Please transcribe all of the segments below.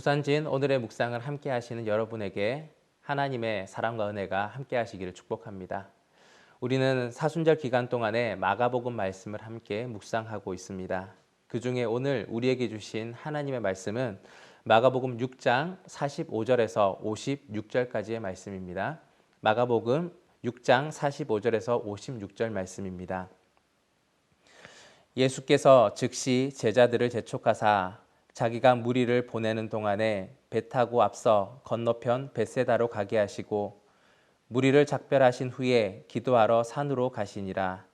부산진 오늘의 묵상을 함께 하시는 여러분에게 하나님의 사랑과 은혜가 함께 하시기를 축복합니다. 우리는 사순절 기간 동안에 마가복음 말씀을 함께 묵상하고 있습니다. 그 중에 오늘 우리에게 주신 하나님의 말씀은 마가복음 6장 45절에서 56절까지의 말씀입니다. 마가복음 6장 45절에서 56절 말씀입니다. 예수께서 즉시 제자들을 재촉하사 자기가 무리를 보내는 동안에 배 타고 앞서 건너편 벳세다로 가게 하시고 무리를 작별하신 후에 기도하러 산으로 가시니라.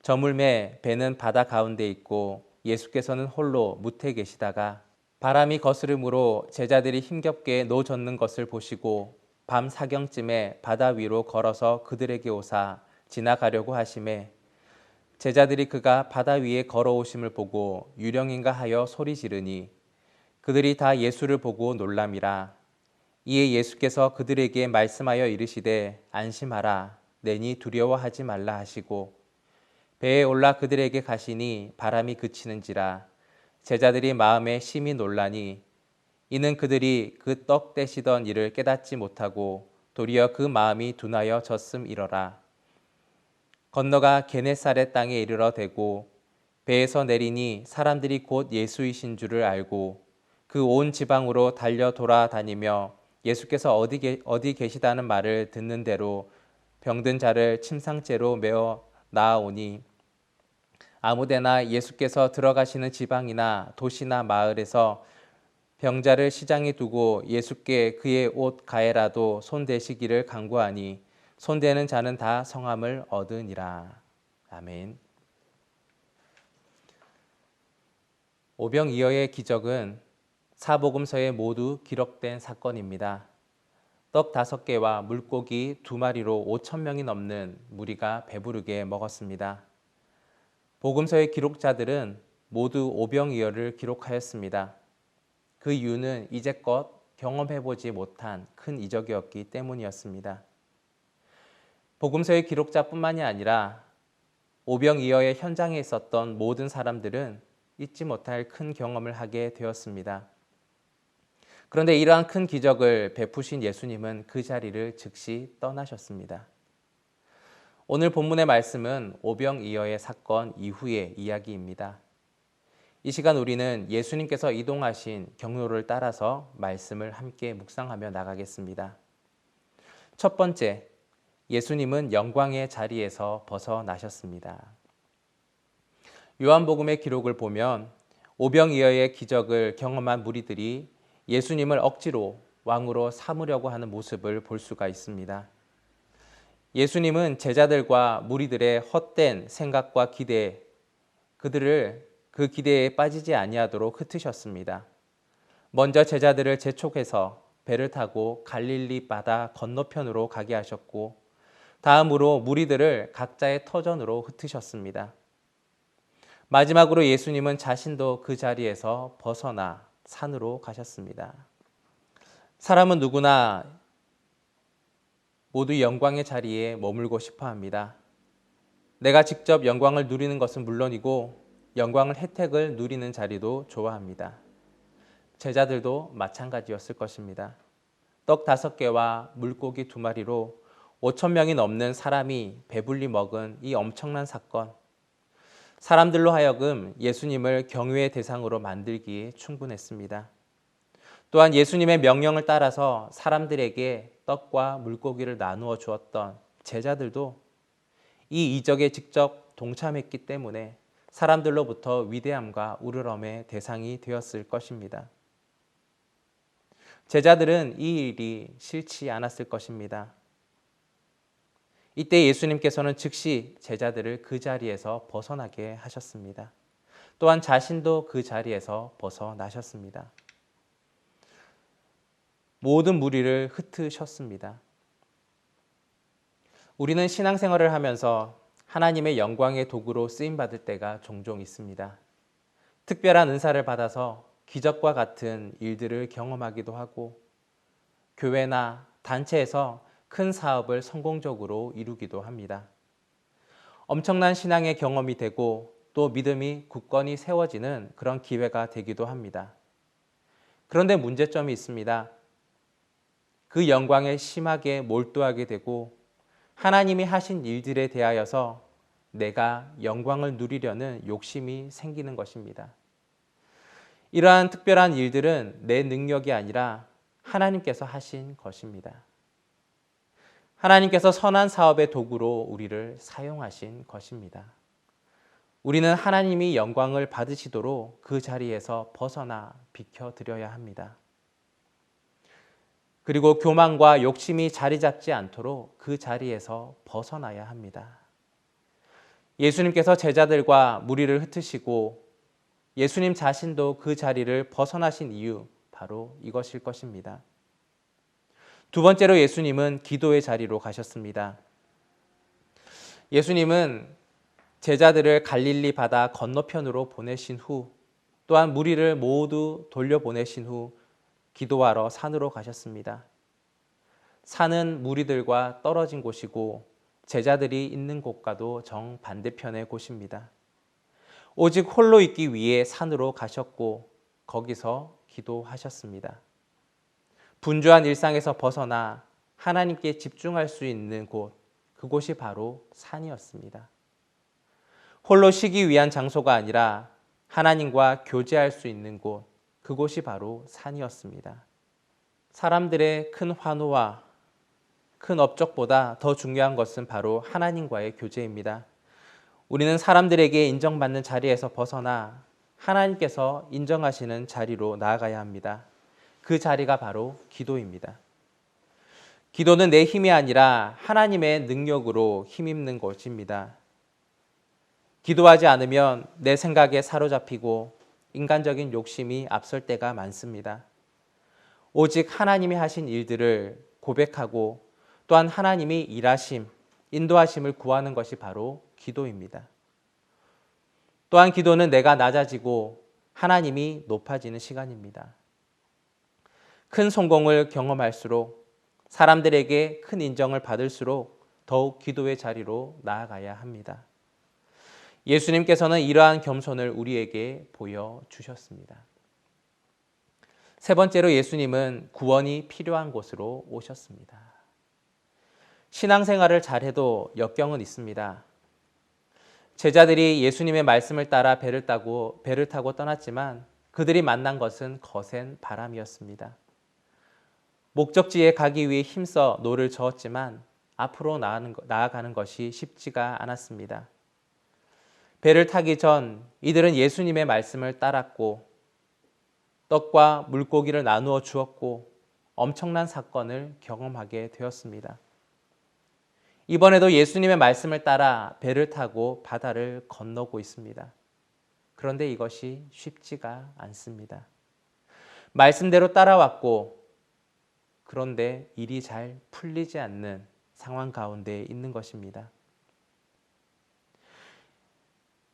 저물매 배는 바다 가운데 있고 예수께서는 홀로 무태 계시다가 바람이 거스름으로 제자들이 힘겹게 노젓는 것을 보시고 밤 사경쯤에 바다 위로 걸어서 그들에게 오사 지나가려고 하심에 제자들이 그가 바다 위에 걸어오심을 보고 유령인가 하여 소리 지르니 그들이 다 예수를 보고 놀람이라. 이에 예수께서 그들에게 말씀하여 이르시되 안심하라 내니 두려워하지 말라 하시고 배에 올라 그들에게 가시니 바람이 그치는지라. 제자들이 마음에 심히 놀라니 이는 그들이 그 떡 떼시던 일을 깨닫지 못하고 도리어 그 마음이 둔하여 졌음이러라. 건너가 게네사렛 땅에 이르러 대고 배에서 내리니 사람들이 곧 예수이신 줄을 알고 그 온 지방으로 달려 돌아다니며 예수께서 어디 계시다는 말을 듣는 대로 병든 자를 침상째로 메어 나아오니 아무데나 예수께서 들어가시는 지방이나 도시나 마을에서 병자를 시장에 두고 예수께 그의 옷 가해라도 손대시기를 간구하니 손대는 자는 다 성함을 얻으니라. 아멘. 오병이어의 기적은 사복음서에 모두 기록된 사건입니다. 떡 5개와 물고기 2마리로 5,000명이 넘는 무리가 배부르게 먹었습니다. 복음서의 기록자들은 모두 오병이어를 기록하였습니다. 그 이유는 이제껏 경험해보지 못한 큰 이적이었기 때문이었습니다. 복음서의 기록자뿐만이 아니라 오병이어의 현장에 있었던 모든 사람들은 잊지 못할 큰 경험을 하게 되었습니다. 그런데 이러한 큰 기적을 베푸신 예수님은 그 자리를 즉시 떠나셨습니다. 오늘 본문의 말씀은 오병이어의 사건 이후의 이야기입니다. 이 시간 우리는 예수님께서 이동하신 경로를 따라서 말씀을 함께 묵상하며 나가겠습니다. 첫 번째, 예수님은 영광의 자리에서 벗어나셨습니다. 요한복음의 기록을 보면 오병이어의 기적을 경험한 무리들이 예수님을 억지로 왕으로 삼으려고 하는 모습을 볼 수가 있습니다. 예수님은 제자들과 무리들의 헛된 생각과 기대, 그들을 그 기대에 빠지지 아니하도록 흩으셨습니다. 먼저 제자들을 재촉해서 배를 타고 갈릴리 바다 건너편으로 가게 하셨고 다음으로 무리들을 각자의 터전으로 흩으셨습니다. 마지막으로 예수님은 자신도 그 자리에서 벗어나 산으로 가셨습니다. 사람은 누구나 모두 영광의 자리에 머물고 싶어 합니다. 내가 직접 영광을 누리는 것은 물론이고 영광을 혜택을 누리는 자리도 좋아합니다. 제자들도 마찬가지였을 것입니다. 떡 5개와 물고기 2마리로 5,000명이 넘는 사람이 배불리 먹은 이 엄청난 사건. 사람들로 하여금 예수님을 경외의 대상으로 만들기에 충분했습니다. 또한 예수님의 명령을 따라서 사람들에게 떡과 물고기를 나누어 주었던 제자들도 이 이적에 직접 동참했기 때문에 사람들로부터 위대함과 우러럼의 대상이 되었을 것입니다. 제자들은 이 일이 싫지 않았을 것입니다. 이때 예수님께서는 즉시 제자들을 그 자리에서 벗어나게 하셨습니다. 또한 자신도 그 자리에서 벗어나셨습니다. 모든 무리를 흩으셨습니다. 우리는 신앙생활을 하면서 하나님의 영광의 도구로 쓰임받을 때가 종종 있습니다. 특별한 은사를 받아서 기적과 같은 일들을 경험하기도 하고 교회나 단체에서 큰 사업을 성공적으로 이루기도 합니다. 엄청난 신앙의 경험이 되고 또 믿음이 굳건히 세워지는 그런 기회가 되기도 합니다. 그런데 문제점이 있습니다. 그 영광에 심하게 몰두하게 되고 하나님이 하신 일들에 대하여서 내가 영광을 누리려는 욕심이 생기는 것입니다. 이러한 특별한 일들은 내 능력이 아니라 하나님께서 하신 것입니다. 하나님께서 선한 사업의 도구로 우리를 사용하신 것입니다. 우리는 하나님이 영광을 받으시도록 그 자리에서 벗어나 비켜드려야 합니다. 그리고 교만과 욕심이 자리 잡지 않도록 그 자리에서 벗어나야 합니다. 예수님께서 제자들과 무리를 흩으시고 예수님 자신도 그 자리를 벗어나신 이유 바로 이것일 것입니다. 두 번째로 예수님은 기도의 자리로 가셨습니다. 예수님은 제자들을 갈릴리 바다 건너편으로 보내신 후 또한 무리를 모두 돌려보내신 후 기도하러 산으로 가셨습니다. 산은 무리들과 떨어진 곳이고 제자들이 있는 곳과도 정반대편의 곳입니다. 오직 홀로 있기 위해 산으로 가셨고 거기서 기도하셨습니다. 분주한 일상에서 벗어나 하나님께 집중할 수 있는 곳, 그곳이 바로 산이었습니다. 홀로 쉬기 위한 장소가 아니라 하나님과 교제할 수 있는 곳, 그곳이 바로 산이었습니다. 사람들의 큰 환호와 큰 업적보다 더 중요한 것은 바로 하나님과의 교제입니다. 우리는 사람들에게 인정받는 자리에서 벗어나 하나님께서 인정하시는 자리로 나아가야 합니다. 그 자리가 바로 기도입니다. 기도는 내 힘이 아니라 하나님의 능력으로 힘입는 것입니다. 기도하지 않으면 내 생각에 사로잡히고 인간적인 욕심이 앞설 때가 많습니다. 오직 하나님이 하신 일들을 고백하고 또한 하나님이 일하심, 인도하심을 구하는 것이 바로 기도입니다. 또한 기도는 내가 낮아지고 하나님이 높아지는 시간입니다. 큰 성공을 경험할수록 사람들에게 큰 인정을 받을수록 더욱 기도의 자리로 나아가야 합니다. 예수님께서는 이러한 겸손을 우리에게 보여주셨습니다. 세 번째로 예수님은 구원이 필요한 곳으로 오셨습니다. 신앙생활을 잘해도 역경은 있습니다. 제자들이 예수님의 말씀을 따라 배를 타고 떠났지만 그들이 만난 것은 거센 바람이었습니다. 목적지에 가기 위해 힘써 노를 저었지만 앞으로 나아가는 것이 쉽지가 않았습니다. 배를 타기 전 이들은 예수님의 말씀을 따랐고 떡과 물고기를 나누어 주었고 엄청난 사건을 경험하게 되었습니다. 이번에도 예수님의 말씀을 따라 배를 타고 바다를 건너고 있습니다. 그런데 이것이 쉽지가 않습니다. 말씀대로 따라왔고 그런데 일이 잘 풀리지 않는 상황 가운데 있는 것입니다.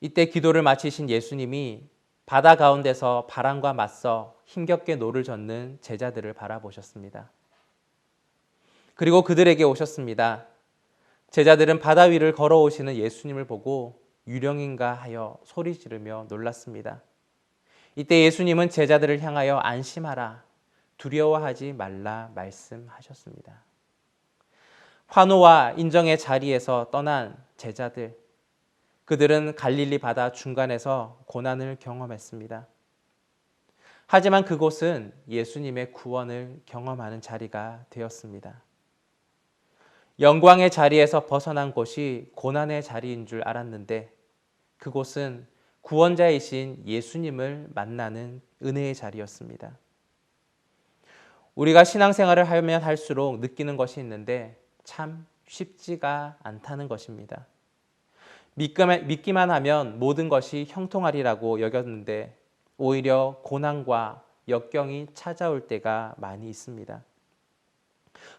이때 기도를 마치신 예수님이 바다 가운데서 바람과 맞서 힘겹게 노를 젓는 제자들을 바라보셨습니다. 그리고 그들에게 오셨습니다. 제자들은 바다 위를 걸어오시는 예수님을 보고 유령인가 하여 소리 지르며 놀랐습니다. 이때 예수님은 제자들을 향하여 안심하라, 두려워하지 말라 말씀하셨습니다. 환호와 인정의 자리에서 떠난 제자들, 그들은 갈릴리 바다 중간에서 고난을 경험했습니다. 하지만 그곳은 예수님의 구원을 경험하는 자리가 되었습니다. 영광의 자리에서 벗어난 곳이 고난의 자리인 줄 알았는데 그곳은 구원자이신 예수님을 만나는 은혜의 자리였습니다. 우리가 신앙생활을 하면 할수록 느끼는 것이 있는데 참 쉽지가 않다는 것입니다. 믿기만 하면 모든 것이 형통하리라고 여겼는데 오히려 고난과 역경이 찾아올 때가 많이 있습니다.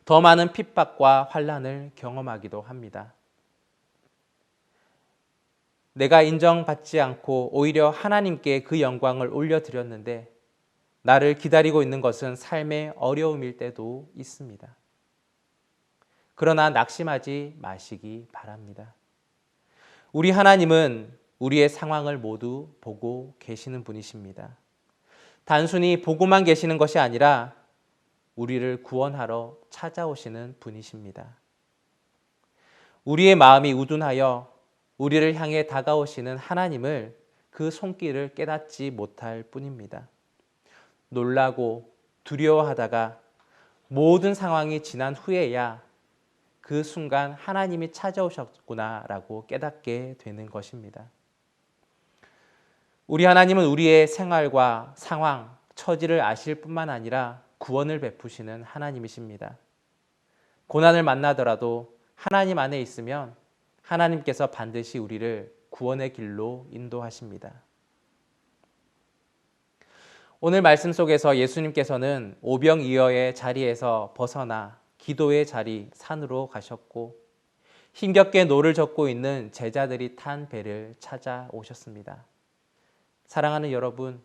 더 많은 핍박과 환난을 경험하기도 합니다. 내가 인정받지 않고 오히려 하나님께 그 영광을 올려드렸는데 나를 기다리고 있는 것은 삶의 어려움일 때도 있습니다. 그러나 낙심하지 마시기 바랍니다. 우리 하나님은 우리의 상황을 모두 보고 계시는 분이십니다. 단순히 보고만 계시는 것이 아니라 우리를 구원하러 찾아오시는 분이십니다. 우리의 마음이 우둔하여 우리를 향해 다가오시는 하나님을 그 손길을 깨닫지 못할 뿐입니다. 놀라고 두려워하다가 모든 상황이 지난 후에야 그 순간 하나님이 찾아오셨구나라고 깨닫게 되는 것입니다. 우리 하나님은 우리의 생활과 상황, 처지를 아실 뿐만 아니라 구원을 베푸시는 하나님이십니다. 고난을 만나더라도 하나님 안에 있으면 하나님께서 반드시 우리를 구원의 길로 인도하십니다. 오늘 말씀 속에서 예수님께서는 오병이어의 자리에서 벗어나 기도의 자리 산으로 가셨고 힘겹게 노를 젓고 있는 제자들이 탄 배를 찾아오셨습니다. 사랑하는 여러분,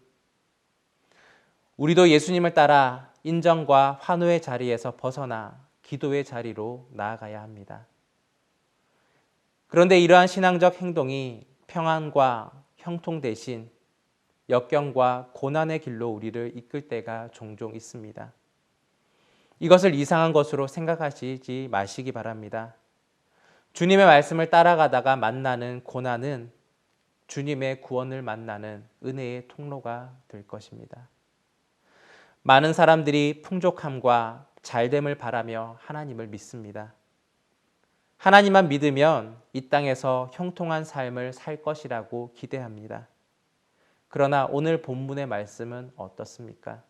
우리도 예수님을 따라 인정과 환호의 자리에서 벗어나 기도의 자리로 나아가야 합니다. 그런데 이러한 신앙적 행동이 평안과 형통 대신 역경과 고난의 길로 우리를 이끌 때가 종종 있습니다. 이것을 이상한 것으로 생각하시지 마시기 바랍니다. 주님의 말씀을 따라가다가 만나는 고난은 주님의 구원을 만나는 은혜의 통로가 될 것입니다. 많은 사람들이 풍족함과 잘됨을 바라며 하나님을 믿습니다. 하나님만 믿으면 이 땅에서 형통한 삶을 살 것이라고 기대합니다. 그러나 오늘 본문의 말씀은 어떻습니까?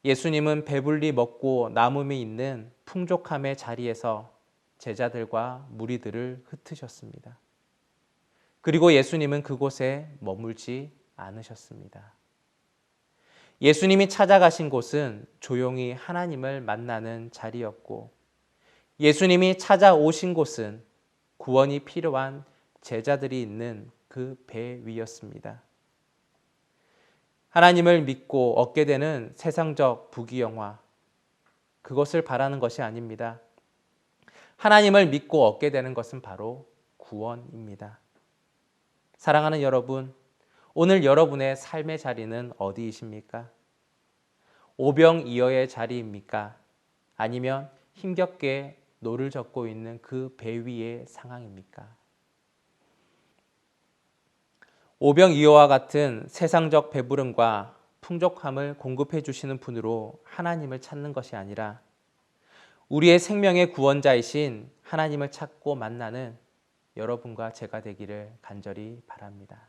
예수님은 배불리 먹고 남음이 있는 풍족함의 자리에서 제자들과 무리들을 흩으셨습니다. 그리고 예수님은 그곳에 머물지 않으셨습니다. 예수님이 찾아가신 곳은 조용히 하나님을 만나는 자리였고 예수님이 찾아오신 곳은 구원이 필요한 제자들이 있는 그 배 위였습니다. 하나님을 믿고 얻게 되는 세상적 부귀영화, 그것을 바라는 것이 아닙니다. 하나님을 믿고 얻게 되는 것은 바로 구원입니다. 사랑하는 여러분, 오늘 여러분의 삶의 자리는 어디이십니까? 오병이어의 자리입니까? 아니면 힘겹게 노를 젓고 있는 그 배 위의 상황입니까? 오병이어와 같은 세상적 배부름과 풍족함을 공급해 주시는 분으로 하나님을 찾는 것이 아니라 우리의 생명의 구원자이신 하나님을 찾고 만나는 여러분과 제가 되기를 간절히 바랍니다.